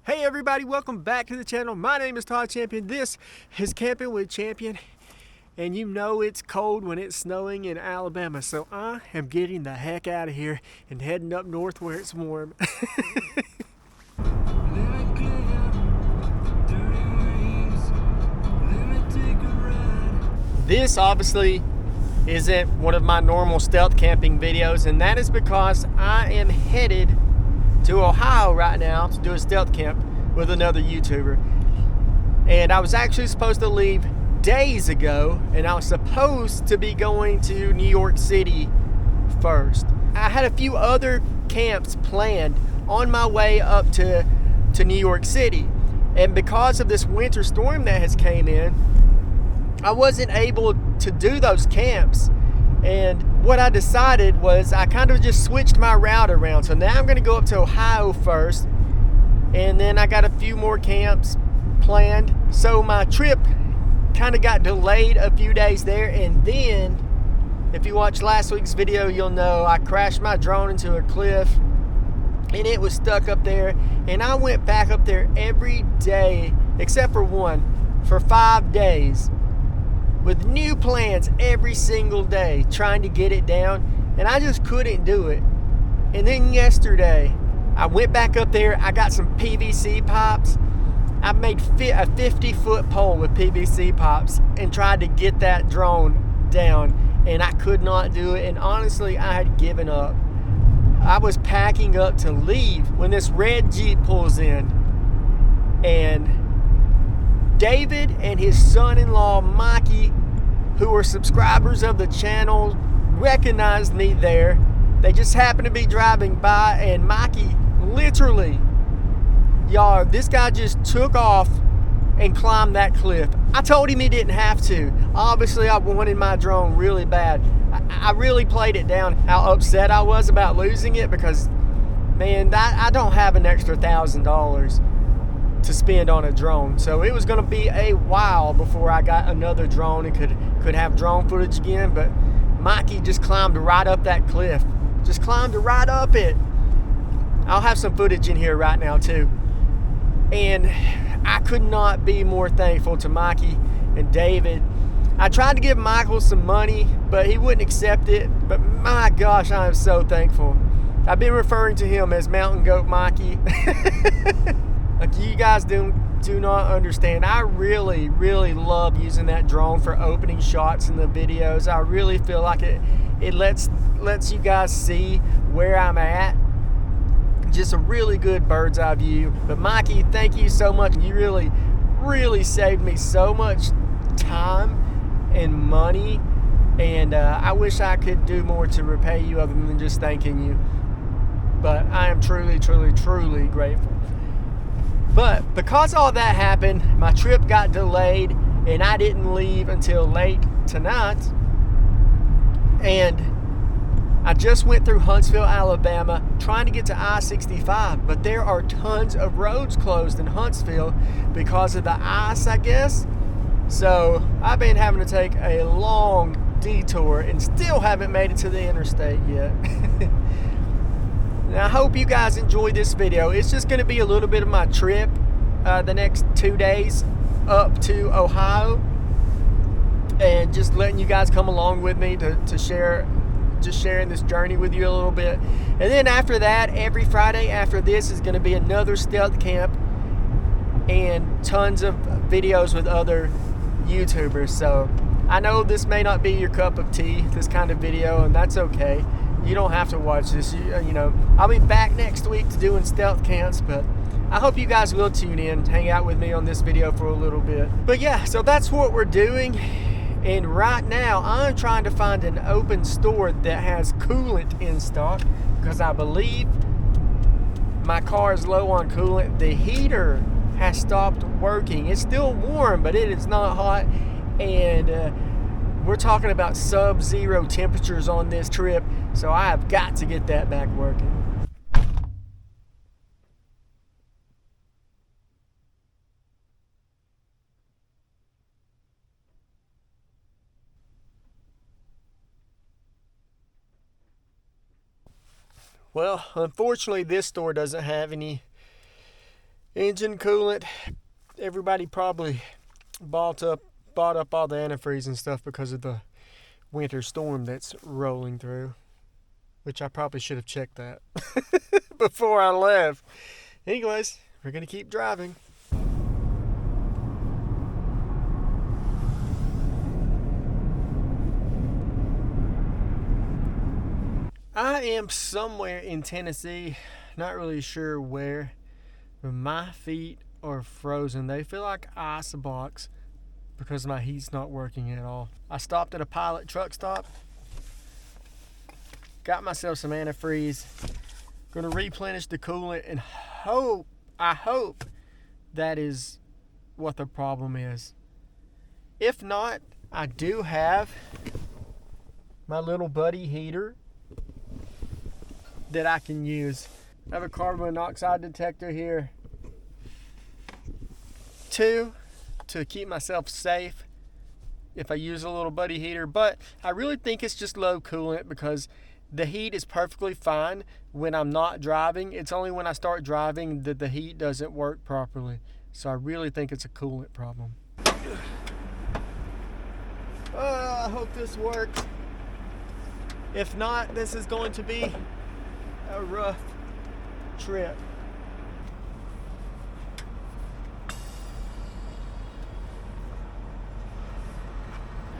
Hey everybody, welcome back to the channel. My name is Todd Champion. This is Camping with Champion. And you know it's cold when it's snowing in Alabama. So I am getting the heck out of here and heading up north where it's warm. This obviously isn't one of my normal stealth camping videos, and that is because I am headed to Ohio right now to do a stealth camp with another YouTuber. And I was actually supposed to leave days ago, and I was supposed to be going to New York City first. I had a few other camps planned on my way up to New York City, and because of this winter storm that has came in, I wasn't able to do those camps. And what I decided was I kind of just switched my route around. So now I'm going to go up to Ohio first, and then I got a few more camps planned. So my trip kind of got delayed a few days there, and then if you watched last week's video, you'll know I crashed my drone into a cliff and it was stuck up there, and I went back up there every day except for one for 5 days with new plans every single day, trying to get it down, and I just couldn't do it. And then yesterday I went back up there. I got some PVC pipes. I made a 50-foot pole with PVC pipes and tried to get that drone down, and I could not do it. And honestly, I had given up. I was packing up to leave when this red Jeep pulls in, and David and his son-in-law Mikey, who are subscribers of the channel, recognized me there. They just happened to be driving by, and Mikey literally, y'all, this guy just took off and climbed that cliff. I told him he didn't have to. Obviously, I wanted my drone really bad. I really played it down how upset I was about losing it, because, man, I don't have an extra $1,000 to spend on a drone. So it was going to be a while before I got another drone and could have drone footage again. But Mikey just climbed right up that cliff. Just climbed right up it. I'll have some footage in here right now too. And I could not be more thankful to Mikey and David. I tried to give Michael some money, but he wouldn't accept it. But my gosh, I am so thankful. I've been referring to him as Mountain Goat Mikey. Like, you guys do not understand. I really, really love using that drone for opening shots in the videos. I really feel like it lets you guys see where I'm at. Just a really good bird's eye view. But Mikey, thank you so much. You really, really saved me so much time and money. And I wish I could do more to repay you other than just thanking you. But I am truly, truly, truly grateful. But because all that happened, my trip got delayed, and I didn't leave until late tonight. And I just went through Huntsville, Alabama, trying to get to I-65, but there are tons of roads closed in Huntsville because of the ice, I guess. So I've been having to take a long detour and still haven't made it to the interstate yet. Now, I hope you guys enjoy this video. It's just going to be a little bit of my trip the next 2 days up to Ohio, and just letting you guys come along with me to share, just sharing this journey with you a little bit. And then after that, every Friday after this is going to be another stealth camp and tons of videos with other YouTubers. So I know this may not be your cup of tea, this kind of video, and that's okay. You don't have to watch this. You know, I'll be back next week to doing stealth camps, but I hope you guys will tune in, hang out with me on this video for a little bit. But yeah, so that's what we're doing. And right now, I'm trying to find an open store that has coolant in stock, because I believe my car is low on coolant. The heater has stopped working. It's still warm, but it is not hot. And we're talking about sub-zero temperatures on this trip, so I have got to get that back working. Well, unfortunately, this store doesn't have any Engine coolant. Everybody probably bought up all the antifreeze and stuff because of the winter storm that's rolling through, which I probably should have checked that before I left. Anyways, we're gonna keep driving. I am somewhere in Tennessee, not really sure where, but my feet are frozen. They feel like ice blocks because my heat's not working at all. I stopped at a Pilot truck stop, got myself some antifreeze, gonna replenish the coolant, and I hope that is what the problem is. If not, I do have my little buddy heater that I can use. I have a carbon monoxide detector here too, to keep myself safe if I use a little buddy heater, but I really think it's just low coolant because the heat is perfectly fine when I'm not driving. It's only when I start driving that the heat doesn't work properly. So I really think it's a coolant problem. I hope this works. If not, this is going to be a rough trip.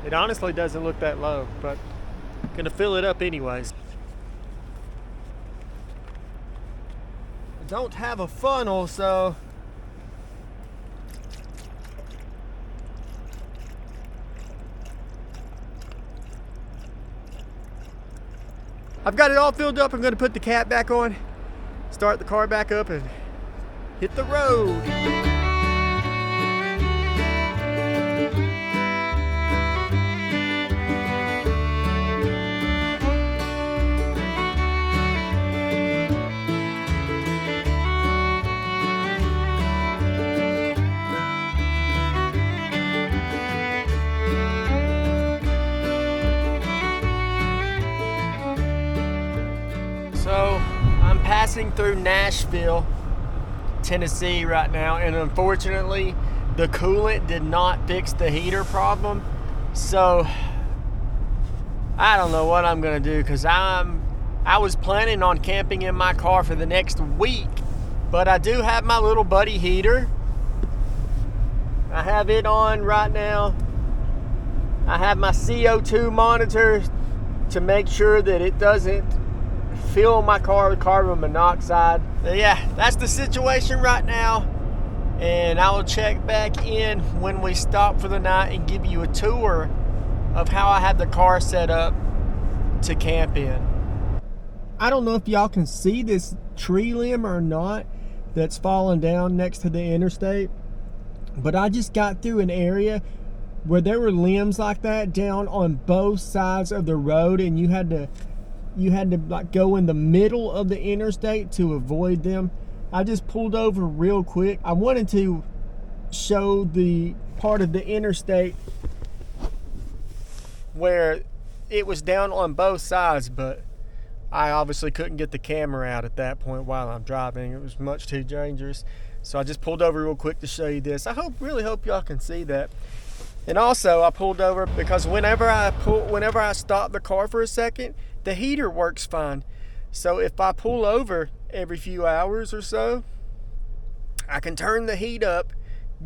It honestly doesn't look that low, but I'm gonna fill it up anyways. I don't have a funnel, so I've got it all filled up. I'm gonna put the cap back on, start the car back up, and hit the road. So I'm passing through Nashville, Tennessee right now, and unfortunately the coolant did not fix the heater problem. So I don't know what I'm gonna do, because I was planning on camping in my car for the next week, but I do have my little buddy heater. I have it on right now. I have my CO2 monitor to make sure that it doesn't fill my car with carbon monoxide. So yeah, that's the situation right now, and I will check back in when we stop for the night and give you a tour of how I have the car set up to camp in. I don't know if y'all can see this tree limb or not that's fallen down next to the interstate, but I just got through an area where there were limbs like that down on both sides of the road, and you had to like go in the middle of the interstate to avoid them. I just pulled over real quick. I wanted to show the part of the interstate where it was down on both sides, but I obviously couldn't get the camera out at that point while I'm driving. It was much too dangerous. So I just pulled over real quick to show you this. I really hope y'all can see that. And also I pulled over because whenever I stop the car for a second, the heater works fine. So if I pull over every few hours or so, I can turn the heat up,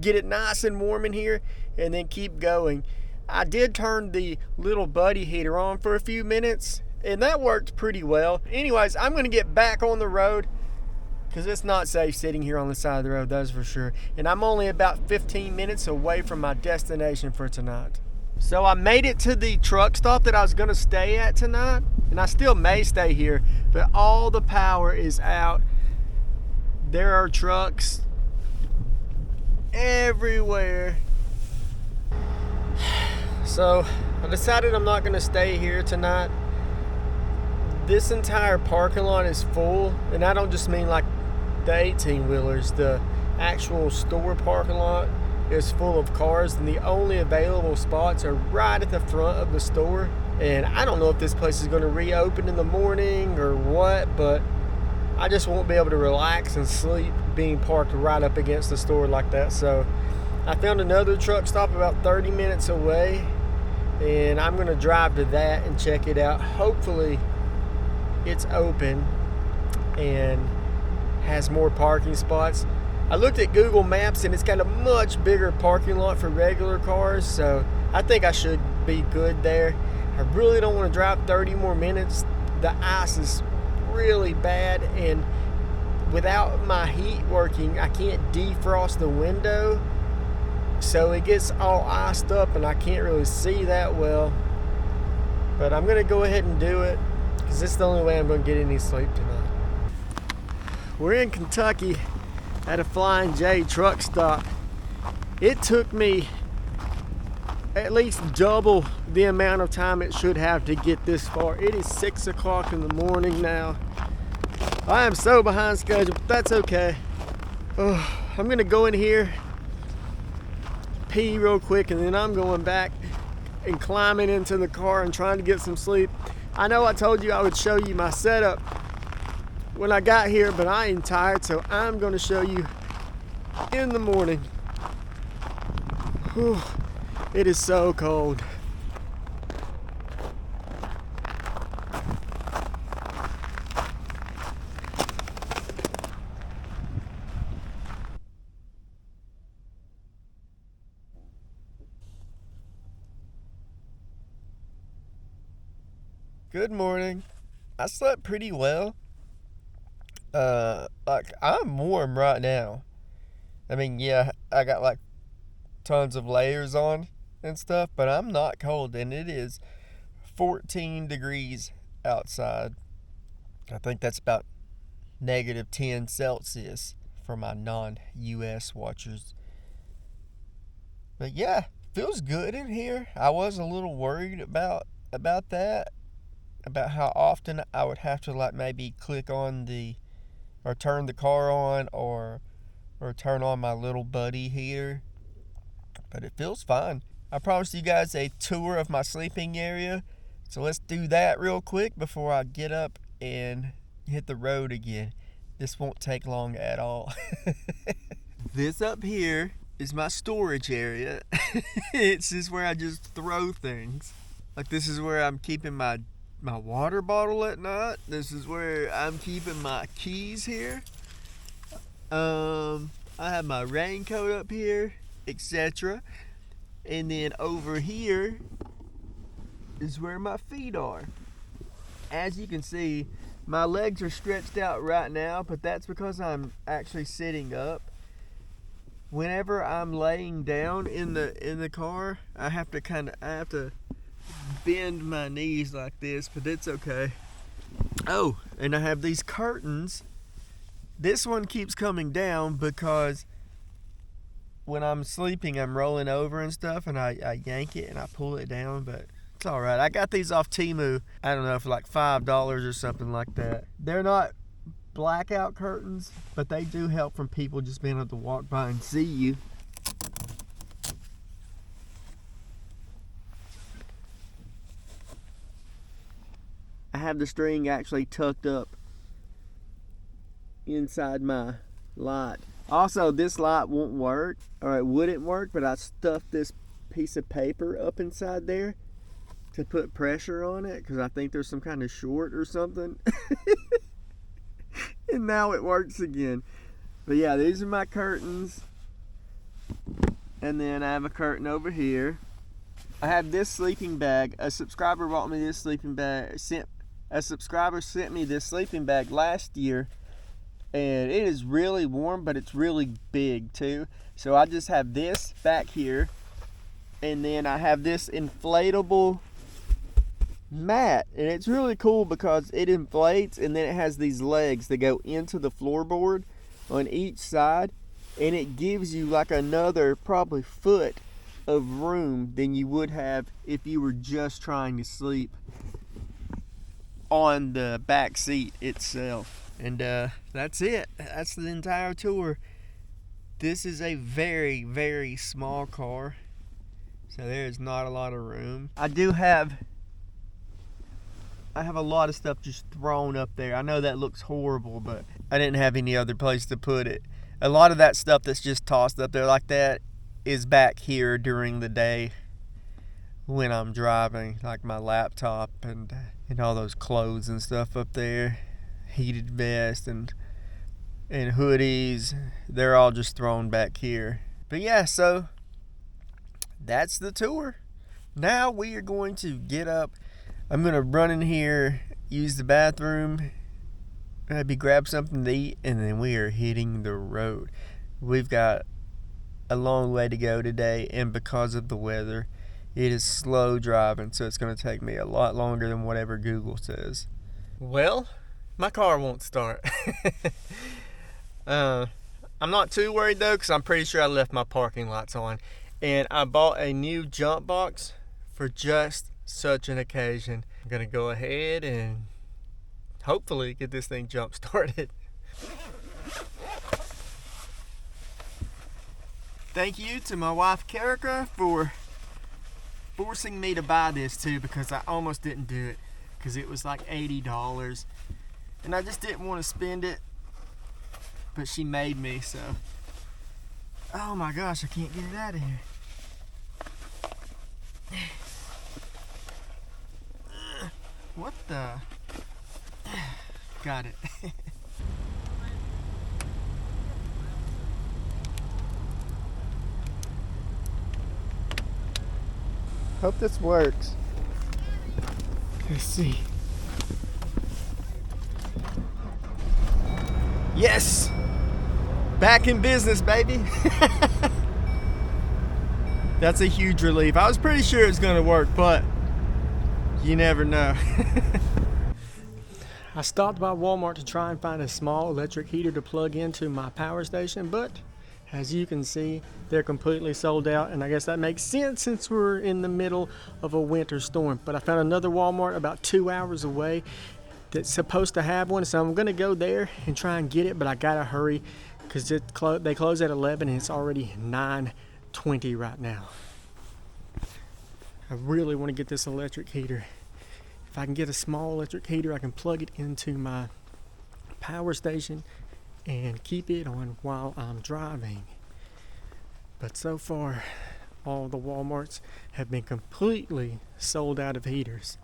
get it nice and warm in here, and then keep going. I did turn the little buddy heater on for a few minutes, and that worked pretty well. Anyways, I'm gonna get back on the road because it's not safe sitting here on the side of the road, that's for sure. And I'm only about 15 minutes away from my destination for tonight. So I made it to the truck stop that I was gonna stay at tonight, and I still may stay here, but all the power is out. There are trucks everywhere. So I decided I'm not gonna stay here tonight. This entire parking lot is full, and I don't just mean like the 18-wheelers, the actual store parking lot is full of cars, and the only available spots are right at the front of the store. And I don't know if this place is going to reopen in the morning or what, but I just won't be able to relax and sleep being parked right up against the store like that. So I found another truck stop about 30 minutes away, and I'm going to drive to that and check it out. Hopefully it's open and has more parking spots. I looked at Google Maps and it's got a much bigger parking lot for regular cars, so I think I should be good there. I really don't want to drive 30 more minutes. The ice is really bad, and without my heat working, I can't defrost the window, so it gets all iced up and I can't really see that well. But I'm gonna go ahead and do it because it's the only way I'm gonna get any sleep tonight. We're in Kentucky at a Flying J truck stop. It took me at least double the amount of time it should have to get this far. It is 6 o'clock in the morning now. I am so behind schedule, but that's okay. I'm gonna go in here, pee real quick, and then I'm going back and climbing into the car and trying to get some sleep. I know I told you I would show you my setup when I got here, but I am tired, so I'm gonna show you in the morning. Whew, it is so cold. Good morning. I slept pretty well. Like, I'm warm right now. I mean, yeah, I got like tons of layers on and stuff, but I'm not cold, and it is 14 degrees outside. I think that's about -10 Celsius for my non-US watchers. But yeah, feels good in here. I was a little worried about that, about how often I would have to like maybe click on or turn the car on or turn on my little buddy heater, but it feels fine. I promised you guys a tour of my sleeping area, so let's do that real quick before I get up and hit the road again. This won't take long at all. This up here is my storage area. It's just where I just throw things. Like, this is where I'm keeping my water bottle at night. This is where I'm keeping my keys here. I have my raincoat up here, etc. And then over here is where my feet are. As you can see, my legs are stretched out right now, but that's because I'm actually sitting up. Whenever I'm laying down in the car, I have to bend my knees like this, but it's okay. Oh, and I have these curtains. This one keeps coming down because when I'm sleeping, I'm rolling over and stuff, and I yank it and I pull it down, but it's all right. I got these off Temu, I don't know, for like $5 or something like that. They're not blackout curtains, but they do help from people just being able to walk by and see you. I have the string actually tucked up inside my light. Also, this light won't work, or it wouldn't work, but I stuffed this piece of paper up inside there to put pressure on it because I think there's some kind of short or something. And now it works again. But yeah, these are my curtains. And then I have a curtain over here. I have this sleeping bag. A subscriber bought me this sleeping bag. A subscriber sent me this sleeping bag last year, and it is really warm, but it's really big too. So I just have this back here, and then I have this inflatable mat, and it's really cool because it inflates, and then it has these legs that go into the floorboard on each side, and it gives you like another probably foot of room than you would have if you were just trying to sleep on the back seat itself. And that's it. That's the entire tour. This is a very, very small car, so there is not a lot of room. I do have I have a lot of stuff just thrown up there. I know that looks horrible, but I didn't have any other place to put it. A lot of that stuff that's just tossed up there like that is back here during the day when I'm driving, like my laptop and all those clothes and stuff up there, heated vest and hoodies. They're all just thrown back here. But yeah, so that's the tour. Now we are going to get up. I'm going to run in here, use the bathroom, maybe grab something to eat, and then we are hitting the road. We've got a long way to go today, and because of the weather, it is slow driving, so it's going to take me a lot longer than whatever Google says. Well, my car won't start. I'm not too worried though, because I'm pretty sure I left my parking lights on. And I bought a new jump box for just such an occasion. I'm gonna go ahead and hopefully get this thing jump started. Thank you to my wife Karika for forcing me to buy this too, because I almost didn't do it because it was like $80 and I just didn't want to spend it, but she made me. So oh my gosh, I can't get it out of here. What the? Got it. Hope this works. Let's see. Yes! Back in business, baby. That's a huge relief. I was pretty sure it's gonna work, but you never know. I stopped by Walmart to try and find a small electric heater to plug into my power station, but as you can see, they're completely sold out, and I guess that makes sense since we're in the middle of a winter storm. But I found another Walmart about 2 hours away that's supposed to have one, so I'm gonna go there and try and get it, but I gotta hurry because they close at 11 and it's already 9:20 right now. I really want to get this electric heater. If I can get a small electric heater, I can plug it into my power station and keep it on while I'm driving. But so far, all the Walmarts have been completely sold out of heaters.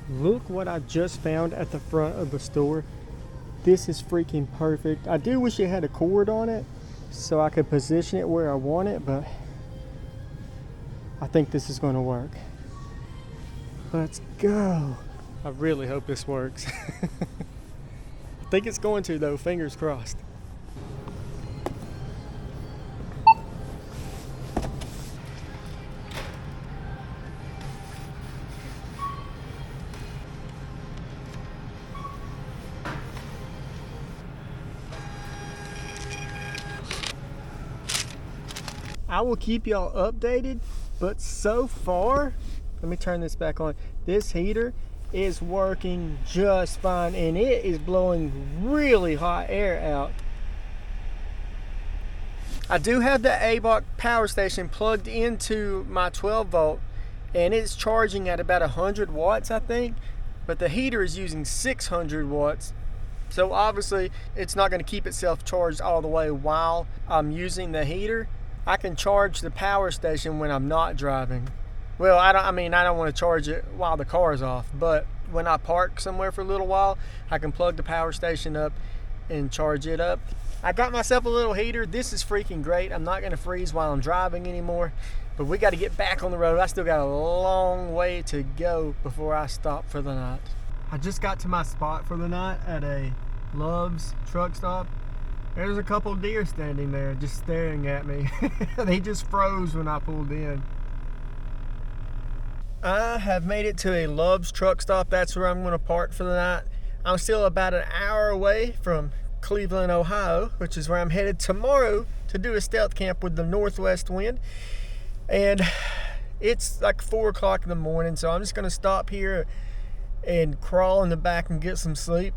Look what I just found at the front of the store. This is freaking perfect. I do wish it had a cord on it so I could position it where I want it, but I think this is going to work. Let's go. I really hope this works. I think it's going to though, fingers crossed. I will keep y'all updated, but so far, let me turn this back on. This heater is working just fine, and it is blowing really hot air out. I do have the ABOC power station plugged into my 12 volt, and it's charging at about 100 watts, I think, but the heater is using 600 watts. So obviously it's not going to keep itself charged all the way while I'm using the heater. I can charge the power station when I'm not driving. Well, I don't want to charge it while the car is off, but when I park somewhere for a little while, I can plug the power station up and charge it up. I got myself a little heater. This is freaking great. I'm not going to freeze while I'm driving anymore, but we got to get back on the road. I still got a long way to go before I stop for the night. I just got to my spot for the night at a Love's truck stop. There's a couple deer standing there just staring at me. They just froze when I pulled in. I have made it to a Love's truck stop. That's where I'm going to park for the night. I'm still about an hour away from Cleveland, Ohio, which is where I'm headed tomorrow to do a stealth camp with the northwest wind. And it's like 4 o'clock in the morning, so I'm just going to stop here and crawl in the back and get some sleep.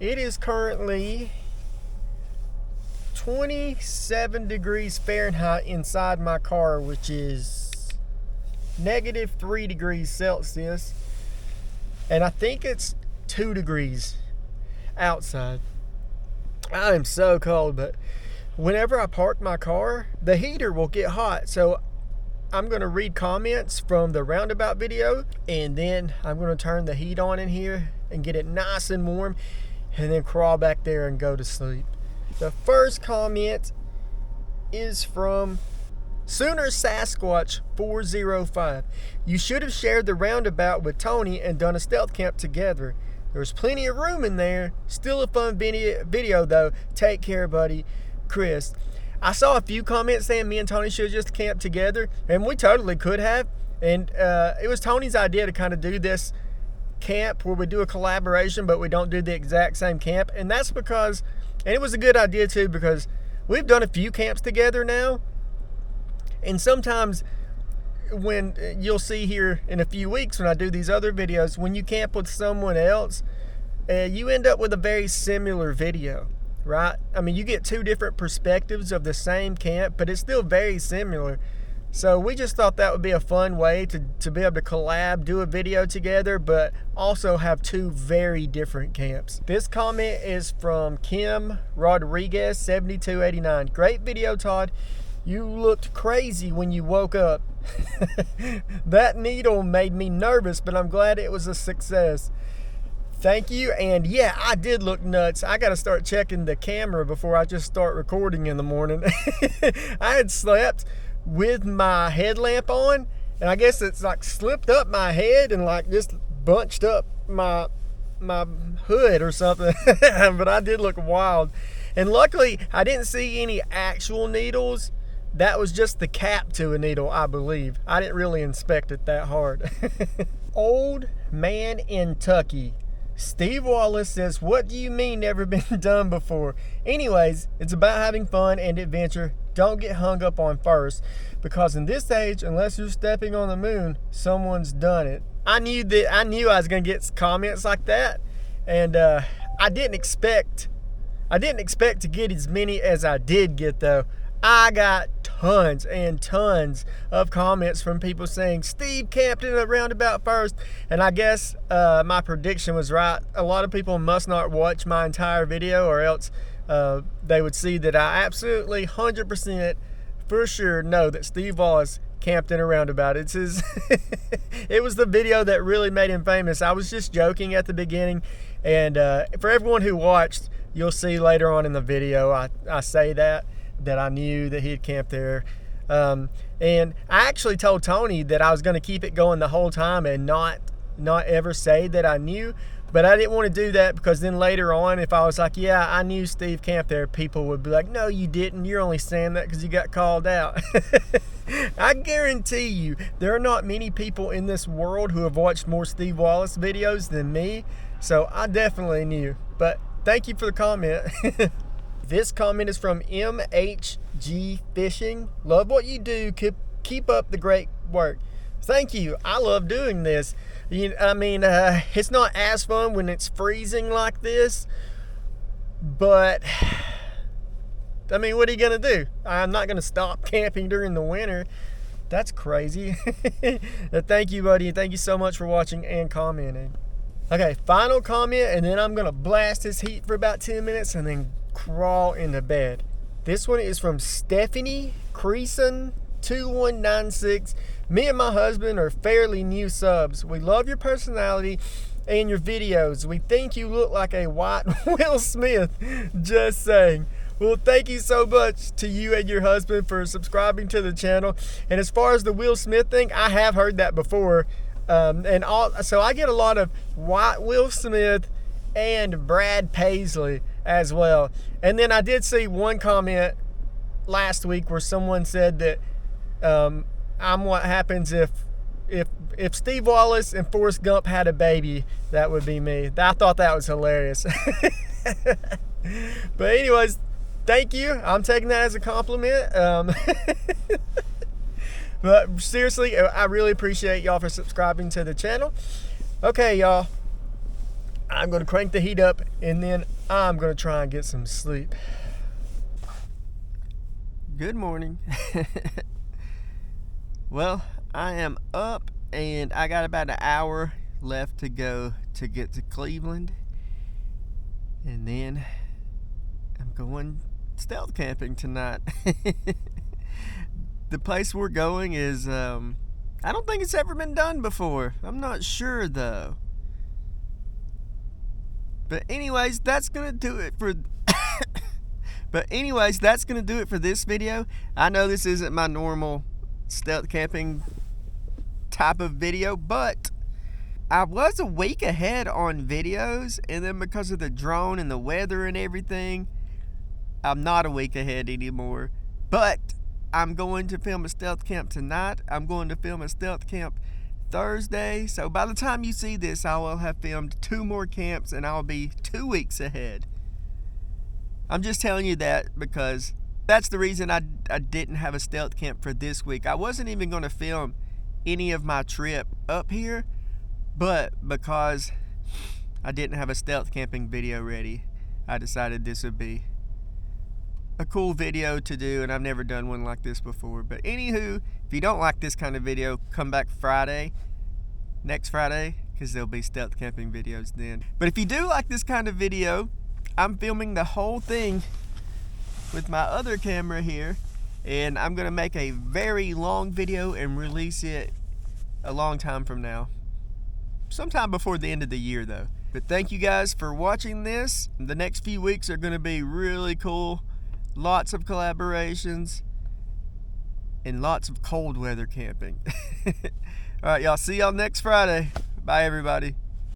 It is currently 27 degrees Fahrenheit inside my car, which is -3 degrees Celsius. and I think it's 2 degrees outside. I am so cold, but whenever I park my car, the heater will get hot. So I'm going to read comments from the roundabout video, and then I'm going to turn the heat on in here and get it nice and warm, and then crawl back there and go to sleep. The first comment is from Sooner Sasquatch 405. You should have shared the roundabout with Tony and done a stealth camp together. There's plenty of room in there. Still a fun video though. Take care, buddy. Chris. I saw a few comments saying me and Tony should have just camped together, and we totally could have. And it was Tony's idea to kind of do this camp where we do a collaboration, but we don't do the exact same camp. And that's because, and it was a good idea too, because we've done a few camps together now. And sometimes when you'll see here in a few weeks when I do these other videos, when you camp with someone else, you end up with a very similar video, right? I mean, you get 2 different perspectives of the same camp, but it's still very similar. So we just thought that would be a fun way to be able to collab, do a video together, but also have 2 very different camps. This comment is from Kim Rodriguez 7289. Great video, Todd. You looked crazy when you woke up. That needle made me nervous, but I'm glad it was a success. Thank you. And yeah, I did look nuts. I got to start checking the camera before I just start recording in the morning. I had slept with my headlamp on, and I guess it's like slipped up my head and like just bunched up my hood or something. But I did look wild. And luckily, I didn't see any actual needles. That was just the cap to a needle, I believe. I didn't really inspect it that hard. Old Man in Tucky. Steve Wallace says, what do you mean never been done before? Anyways, it's about having fun and adventure. Don't get hung up on first, because in this age, unless you're stepping on the moon, someone's done it. I knew I was going to get comments like that, and I didn't expect to get as many as I did get, though. I got tons and tons of comments from people saying Steve camped in a roundabout first, and I guess my prediction was right. A lot of people must not watch my entire video, or else they would see that I absolutely 100% for sure know that Steve Wallace camped in a roundabout. It's his it was the video that really made him famous. I was just joking at the beginning, and for everyone who watched, you'll see later on in the video I say that I knew that he had camped there. And I actually told Tony that I was going to keep it going the whole time and not ever say that I knew. But I didn't want to do that, because then later on, if I was like, yeah, I knew Steve camped there, people would be like, no, you didn't. You're only saying that because you got called out. I guarantee you, there are not many people in this world who have watched more Steve Wallace videos than me. So I definitely knew. But thank you for the comment. This comment is from MHG Fishing. Love what you do. Keep up the great work. Thank you. I love doing this. It's not as fun when it's freezing like this, but I mean, what are you going to do? I'm not going to stop camping during the winter. That's crazy. Thank you, buddy. Thank you so much for watching and commenting. Okay, final comment, and then I'm going to blast this heat for about 10 minutes and then crawl into bed. This one is from Stephanie Creason 2196. Me and my husband are fairly new subs. We love your personality and your videos. We think you look like a white Will Smith. Just saying. Well, thank you so much to you and your husband for subscribing to the channel. And as far as the Will Smith thing, I have heard that before. So I get a lot of white Will Smith and Brad Paisley as well. And then I did see one comment last week where someone said that I'm what happens if Steve Wallace and Forrest Gump had a baby. That would be me. I thought that was hilarious. But anyways, thank you. I'm taking that as a compliment. But seriously, I really appreciate y'all for subscribing to the channel. Okay, y'all. I'm going to crank the heat up, and then I'm going to try and get some sleep. Good morning. Well, I am up, and I got about an hour left to go to get to Cleveland, and then I'm going stealth camping tonight. The place we're going is I don't think it's ever been done before. I'm not sure though. But anyways, that's gonna do it for this video. I know this isn't my normal stealth camping type of video, but I was a week ahead on videos, and then because of the drone and the weather and everything, I'm not a week ahead anymore. But I'm going to film a stealth camp tonight. I'm going to film a stealth camp Thursday. So by the time you see this, I will have filmed 2 more camps, and I'll be 2 weeks ahead. I'm just telling you that because that's the reason I didn't have a stealth camp for this week. I wasn't even going to film any of my trip up here, but because I didn't have a stealth camping video ready, I decided this would be a cool video to do, and I've never done one like this before. But anywho, if you don't like this kind of video, come back next Friday, because there'll be stealth camping videos then. But if you do like this kind of video, I'm filming the whole thing with my other camera here, and I'm gonna make a very long video and release it a long time from now, sometime before the end of the year though. But thank you guys for watching this. The next few weeks are gonna be really cool. Lots of collaborations and lots of cold weather camping. All right, y'all, see y'all next Friday. Bye, everybody.